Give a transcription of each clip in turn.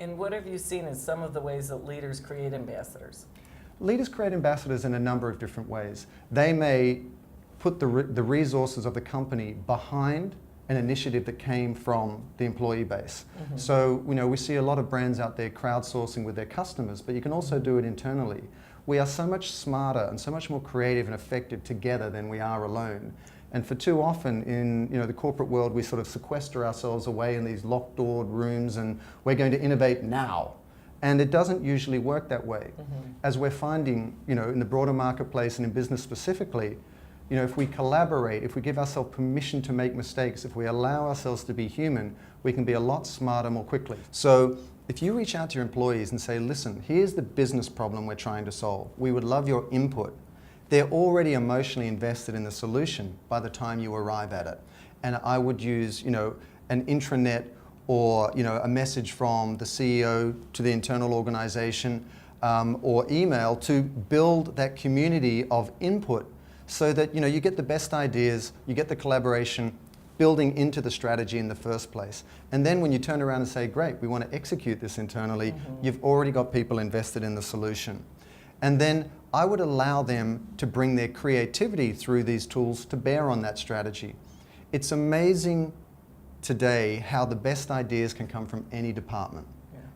And what have you seen as some of the ways that leaders create ambassadors? Leaders create ambassadors in a number of different ways. They may put the resources of the company behind an initiative that came from the employee base. So, we see a lot of brands out there crowdsourcing with their customers, but you can also do it internally. We are so much smarter and so much more creative and effective together than we are alone. And for too often in the corporate world, we sort of sequester ourselves away in these locked-doored rooms and we're going to innovate now. And it doesn't usually work that way. As we're finding, in the broader marketplace and in business specifically, if we collaborate, if we give ourselves permission to make mistakes, if we allow ourselves to be human, we can be a lot smarter more quickly. So if you reach out to your employees and say, listen, here's the business problem we're trying to solve. We would love your input. They're already emotionally invested in the solution by the time you arrive at it. And I would use, an intranet or a message from the CEO to the internal organization or email to build that community of input so that you get the best ideas, you get the collaboration building into the strategy in the first place. And then when you turn around and say, great, we want to execute this internally, you've already got people invested in the solution. And then I would allow them to bring their creativity through these tools to bear on that strategy. It's amazing today how the best ideas can come from any department.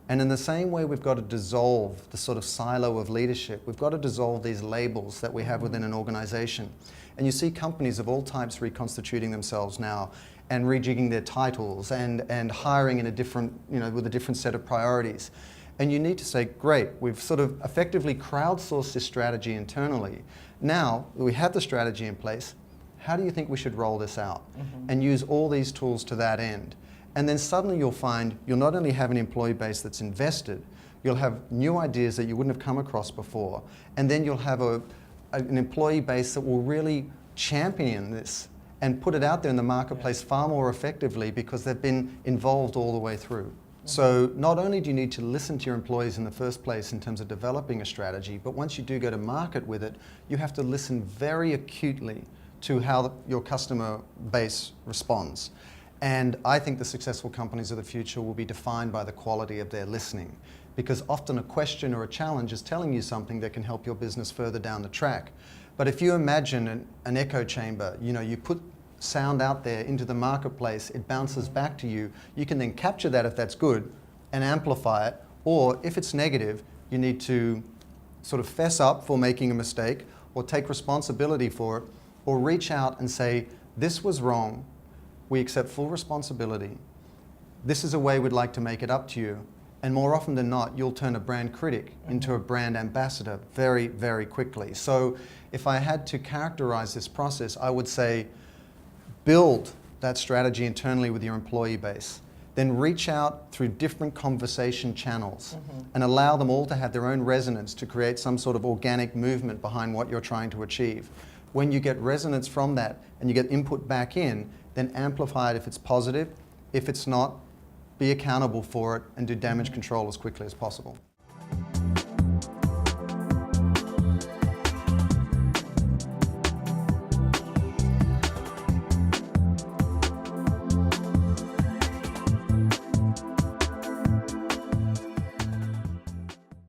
And in the same way we've got to dissolve the sort of silo of leadership, we've got to dissolve these labels that we have within an organization. And you see companies of all types reconstituting themselves now and rejigging their titles and hiring in a different, with a different set of priorities. And you need to say, great, we've sort of effectively crowdsourced this strategy internally. Now that we have the strategy in place, how do you think we should roll this out? And use all these tools to that end. And then suddenly you'll find you'll not only have an employee base that's invested, you'll have new ideas that you wouldn't have come across before, and then you'll have an employee base that will really champion this and put it out there in the marketplace far more effectively because they've been involved all the way through. So not only do you need to listen to your employees in the first place in terms of developing a strategy, but once you do go to market with it, you have to listen very acutely to how your customer base responds. And I think the successful companies of the future will be defined by the quality of their listening, because often a question or a challenge is telling you something that can help your business further down the track. But if you imagine an echo chamber, you put sound out there into the marketplace, it bounces back to you. You can then capture that if that's good and amplify it, or if it's negative, you need to sort of fess up for making a mistake or take responsibility for it, or reach out and say, this was wrong, we accept full responsibility, this is a way we'd like to make it up to you. And more often than not, you'll turn a brand critic into a brand ambassador very, very quickly. So if I had to characterize this process, I would say, build that strategy internally with your employee base. Then reach out through different conversation channels and allow them all to have their own resonance to create some sort of organic movement behind what you're trying to achieve. When you get resonance from that and you get input back in, then amplify it if it's positive. If it's not, be accountable for it and do damage control as quickly as possible.